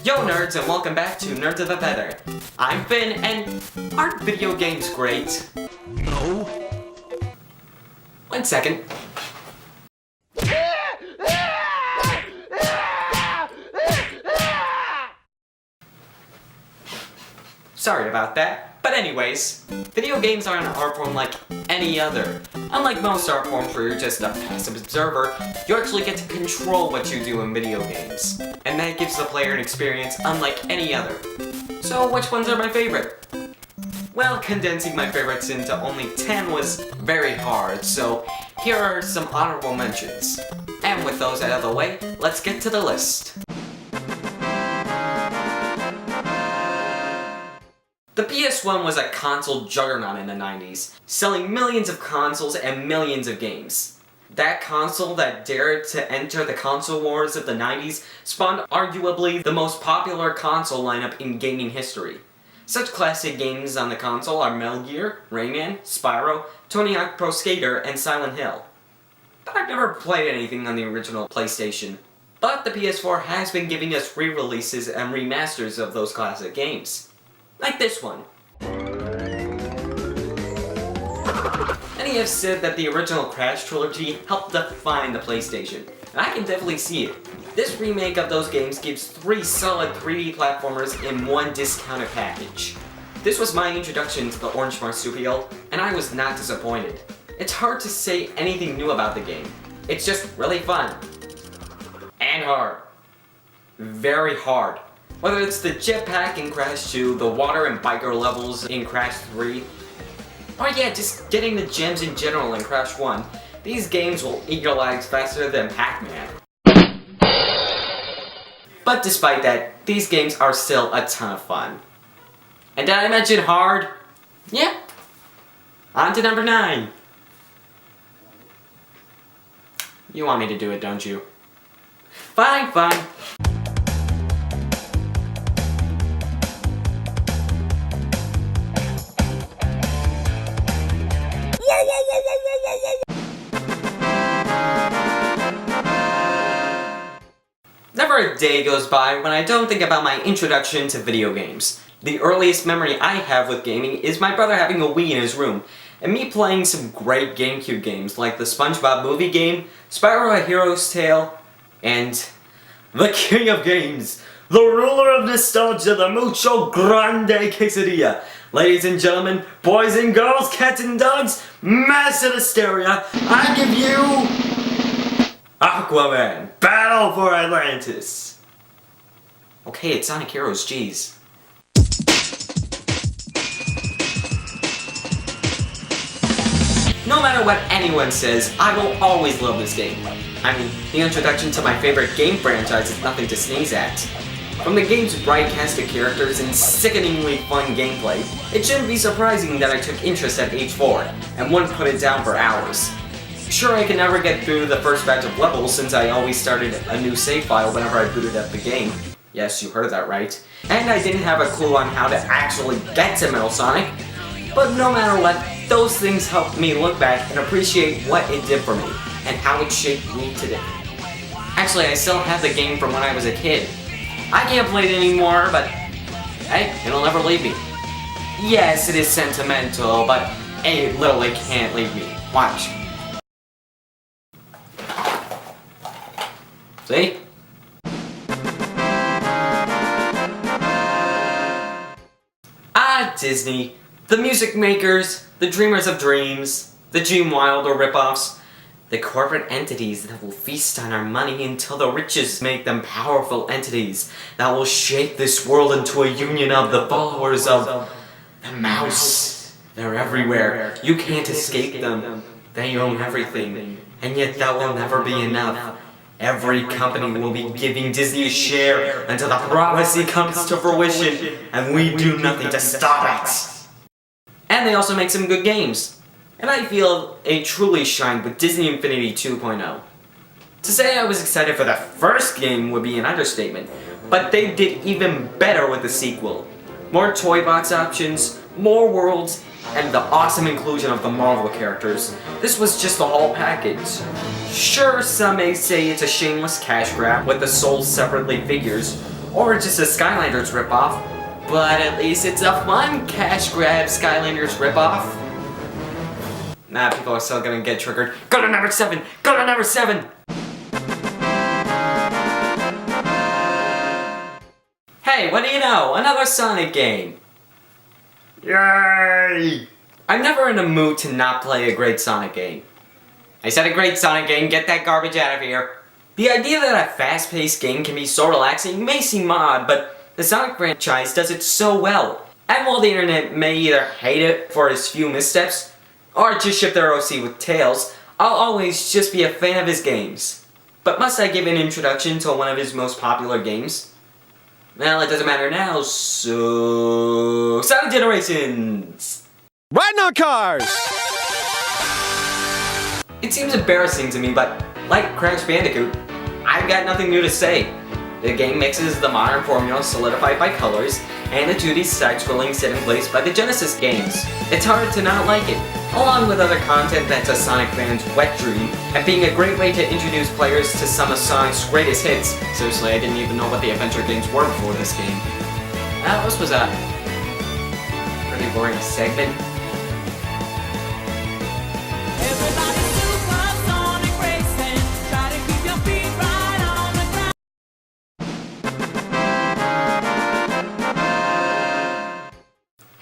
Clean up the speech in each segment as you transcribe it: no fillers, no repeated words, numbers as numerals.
Yo nerds, and welcome back to Nerds of the Feather. I'm Finn, and aren't video games great? No. 1 second. Sorry about that. But anyways, video games are an art form like any other. Unlike most art forms where you're just a passive observer, you actually get to control what you do in video games. And that gives the player an experience unlike any other. So which ones are my favorite? Well, condensing my favorites into only 10 was very hard, so here are some honorable mentions. And with those out of the way, let's get to the list. The PS1 was a console juggernaut in the 90s, selling millions of consoles and millions of games. That console that dared to enter the console wars of the 90s spawned arguably the most popular console lineup in gaming history. Such classic games on the console are Metal Gear, Rayman, Spyro, Tony Hawk Pro Skater, and Silent Hill. But I've never played anything on the original PlayStation. But the PS4 has been giving us re-releases and remasters of those classic games. Like this one. Many have said that the original Crash trilogy helped define the PlayStation, and I can definitely see it. This remake of those games gives 3 solid 3D platformers in one discounted package. This was my introduction to the Orange Marsupial, and I was not disappointed. It's hard to say anything new about the game. It's just really fun. And hard. Very hard. Whether it's the jetpack in Crash 2, the water and biker levels in Crash 3, or yeah, just getting the gems in general in Crash 1, these games will eat your lives faster than Pac-Man. But despite that, these games are still a ton of fun. And did I mention hard? Yeah. On to number 9. You want me to do it, don't you? Fine, fine. Never a day goes by when I don't think about my introduction to video games. The earliest memory I have with gaming is my brother having a Wii in his room, and me playing some great GameCube games like the SpongeBob movie game, Spyro A Hero's Tale, and the king of games, the ruler of nostalgia, the mucho grande quesadilla. Ladies and gentlemen, boys and girls, cats and dogs, massive hysteria, I give you Aquaman, Battle for Atlantis. Okay, it's Sonic Heroes, jeez. No matter what anyone says, I will always love this game. I mean, the introduction to my favorite game franchise is nothing to sneeze at. From the game's bright cast of characters and sickeningly fun gameplay, it shouldn't be surprising that I took interest at age 4, and wouldn't put it down for hours. Sure, I could never get through the first batch of levels since I always started a new save file whenever I booted up the game. Yes, you heard that right. And I didn't have a clue on how to actually get to Metal Sonic. But no matter what, those things helped me look back and appreciate what it did for me, and how it shaped me today. Actually, I still have the game from when I was a kid. I can't play it anymore, but hey, it'll never leave me. Yes, it is sentimental, but it literally can't leave me. Watch. See? Ah, Disney. The music makers, the dreamers of dreams, the Gene Wilder ripoffs, the corporate entities that will feast on our money until the riches make them powerful entities that will shape this world into a union of the followers of the mouse. They're everywhere. You can't escape them. They own everything. And yet that will never be enough. Every company will be giving Disney a share until the prophecy comes to fruition, and we do nothing to stop it. And they also make some good games. And I feel it truly shined with Disney Infinity 2.0. To say I was excited for the first game would be an understatement, but they did even better with the sequel. More toy box options, more worlds, and the awesome inclusion of the Marvel characters. This was just the whole package. Sure, some may say it's a shameless cash grab with the sold separately figures, or just a Skylanders ripoff, but at least it's a fun cash grab Skylanders ripoff. Nah, people are still gonna get triggered. Go to number 7! Go to number 7! Hey, what do you know? Another Sonic game! Yay! I'm never in a mood to not play a great Sonic game. I said a great Sonic game, get that garbage out of here. The idea that a fast-paced game can be so relaxing may seem odd, but the Sonic franchise does it so well. And while the internet may either hate it for his few missteps, or just ship their OC with Tails, I'll always just be a fan of his games. But must I give an introduction to one of his most popular games? Well, it doesn't matter now, so... Sonic Generations! Riding on cars! It seems embarrassing to me, but like Crash Bandicoot, I've got nothing new to say. The game mixes the modern formula solidified by Colors and the 2D side-scrolling set in place by the Genesis games. It's hard to not like it, along with other content that's a Sonic fan's wet dream, and being a great way to introduce players to some of Sonic's greatest hits. Seriously, I didn't even know what the adventure games were before this game. This was a pretty boring segment.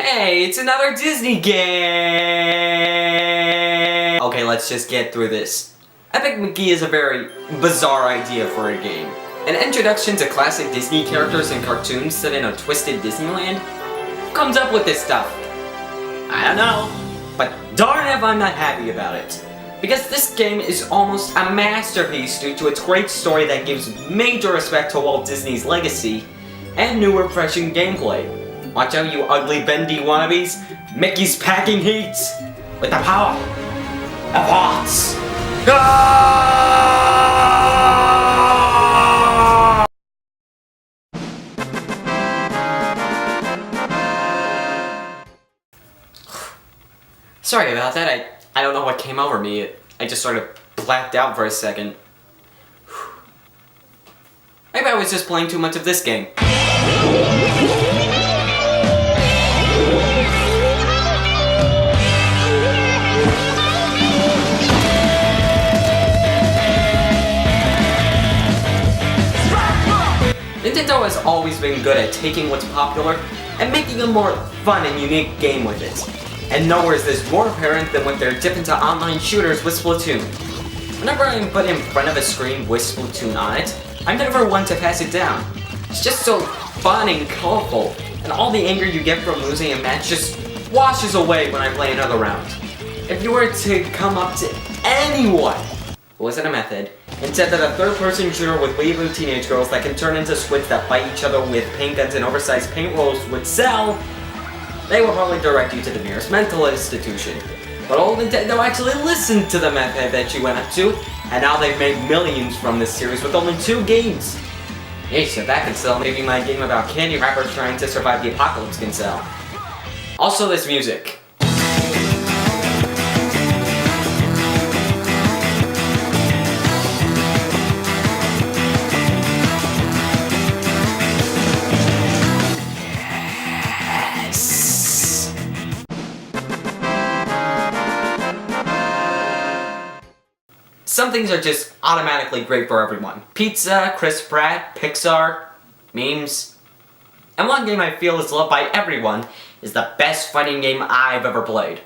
Hey, it's another Disney game! Okay, let's just get through this. Epic Mickey is a very bizarre idea for a game. An introduction to classic Disney characters and cartoons set in a twisted Disneyland? Who comes up with this stuff? I don't know. But darn if I'm not happy about it. Because this game is almost a masterpiece due to its great story that gives major respect to Walt Disney's legacy and new refreshing gameplay. Watch out, you ugly bendy wannabes! Mickey's packing heat with the power of hearts! Ah! Sorry about that. I don't know what came over me. I just sort of blacked out for a second. Maybe I was just playing too much of this game. Nintendo has always been good at taking what's popular and making a more fun and unique game with it. And nowhere is this more apparent than when they're dipped into online shooters with Splatoon. Whenever I'm put in front of a screen with Splatoon on it, I'm never one to pass it down. It's just so fun and colorful, and all the anger you get from losing a match just washes away when I play another round. If you were to come up to anyone who wasn't a method, and said that a third-person shooter with weeaboo teenage girls that can turn into squids that fight each other with paint guns and oversized paint rolls would sell, they will probably direct you to the nearest mental institution. But old Nintendo actually listened to the method that you went up to, and now they've made millions from this series with only 2 games. Yeesh, if that can sell, maybe my game about candy wrappers trying to survive the apocalypse can sell. Also this music. Some things are just automatically great for everyone. Pizza, Chris Pratt, Pixar, memes. And one game I feel is loved by everyone is the best fighting game I've ever played.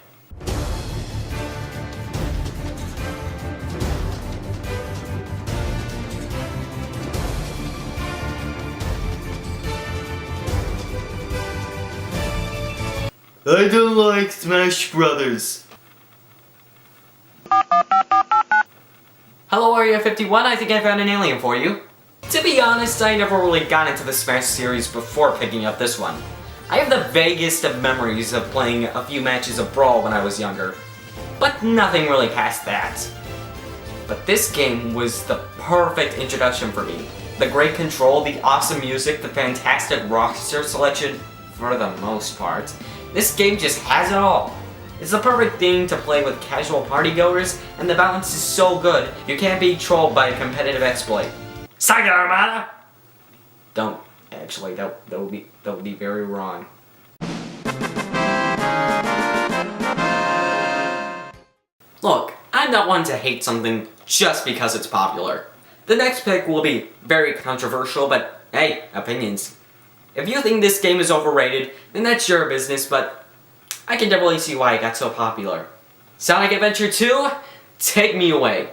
I don't like Smash Brothers. Hello Area 51, I think I found an alien for you. To be honest, I never really got into the Smash series before picking up this one. I have the vaguest of memories of playing a few matches of Brawl when I was younger, but nothing really past that. But this game was the perfect introduction for me. The great control, the awesome music, the fantastic roster selection, for the most part. This game just has it all. It's the perfect thing to play with casual partygoers, and the balance is so good, you can't be trolled by a competitive exploit. Saga Armada! Don't Actually, that would be very wrong. Look, I'm not one to hate something just because it's popular. The next pick will be very controversial, but hey, opinions. If you think this game is overrated, then that's your business, but I can definitely see why it got so popular. Sonic Adventure 2, take me away.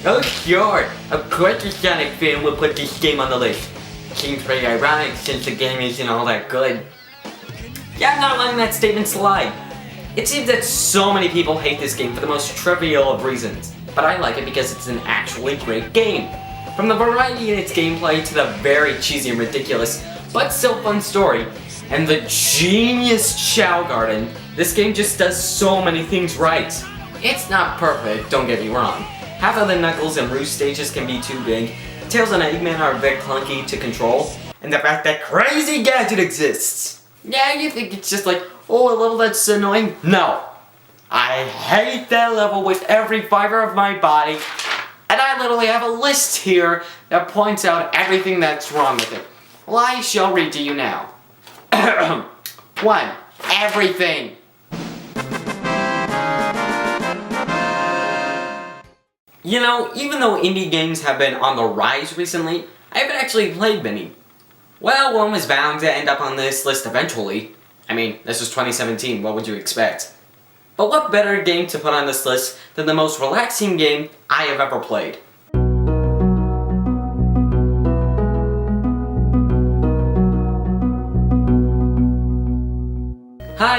Oh sure, of course a Sonic fan would put this game on the list. Seems pretty ironic since the game isn't all that good. Yeah, I'm not letting that statement slide. It seems that so many people hate this game for the most trivial of reasons, but I like it because it's an actually great game. From the variety in its gameplay to the very cheesy and ridiculous, but still fun story, and the genius Chao Garden, this game just does so many things right. It's not perfect, don't get me wrong. Half of the Knuckles and Roo stages can be too big, Tails and Eggman are a bit clunky to control, and the fact that Crazy Gadget exists. Yeah, you think it's just like, oh, a level that's annoying? No. I hate that level with every fiber of my body, and I literally have a list here that points out everything that's wrong with it. Well, I shall read to you now. 1. Everything. You know, even though indie games have been on the rise recently, I haven't actually played many. Well, one was bound to end up on this list eventually. I mean, this was 2017, what would you expect? But what better game to put on this list than the most relaxing game I have ever played?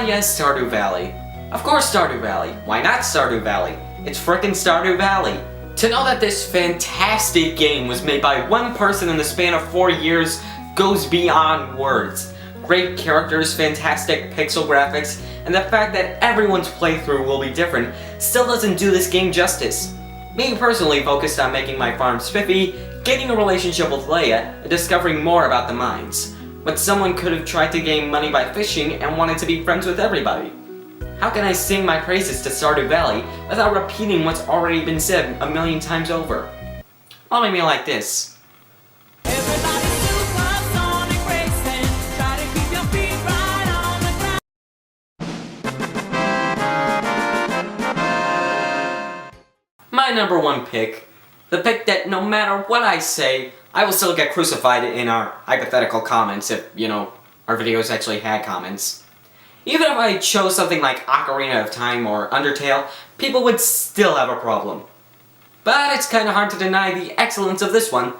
Yes, Stardew Valley. Of course Stardew Valley. Why not Stardew Valley? It's frickin' Stardew Valley. To know that this fantastic game was made by one person in the span of 4 years goes beyond words. Great characters, fantastic pixel graphics, and the fact that everyone's playthrough will be different still doesn't do this game justice. Me personally focused on making my farm spiffy, gaining a relationship with Leia, and discovering more about the mines. But someone could have tried to gain money by fishing and wanted to be friends with everybody. How can I sing my praises to Stardew Valley without repeating what's already been said a million times over? Well, maybe like this. My number one pick, the pick that no matter what I say, I will still get crucified in our hypothetical comments if, you know, our videos actually had comments. Even if I chose something like Ocarina of Time or Undertale, people would still have a problem. But it's kinda hard to deny the excellence of this one.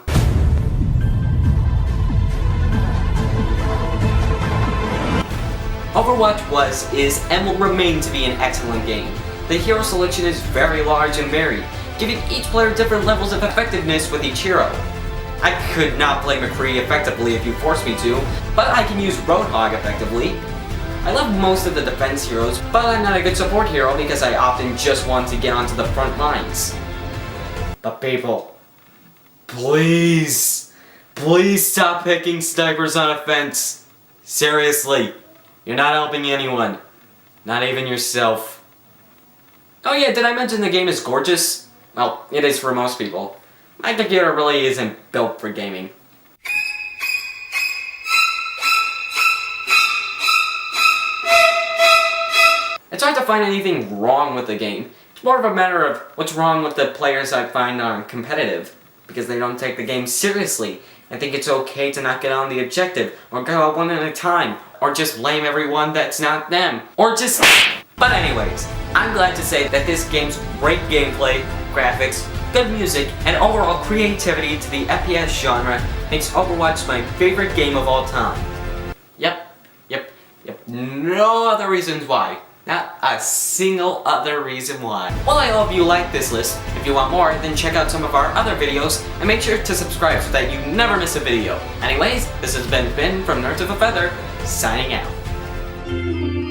Overwatch was, is, and will remain to be an excellent game. The hero selection is very large and varied, giving each player different levels of effectiveness with each hero. I could not play McCree effectively if you forced me to, but I can use Roadhog effectively. I love most of the defense heroes, but I'm not a good support hero because I often just want to get onto the front lines. But people, please stop picking snipers on a fence. Seriously, you're not helping anyone, not even yourself. Oh yeah, did I mention the game is gorgeous? Well, it is for most people. My computer really isn't built for gaming. It's hard to find anything wrong with the game. It's more of a matter of what's wrong with the players I find are competitive, because they don't take the game seriously and think it's okay to not get on the objective, or go out one at a time, or just blame everyone that's not them, or just... But anyways, I'm glad to say that this game's great gameplay, graphics, good music, and overall creativity to the FPS genre makes Overwatch my favorite game of all time. Yep. No other reasons why. Not a single other reason why. Well, I hope you like this list. If you want more, then check out some of our other videos, and make sure to subscribe so that you never miss a video. Anyways, this has been Finn from Nerds of a Feather, signing out.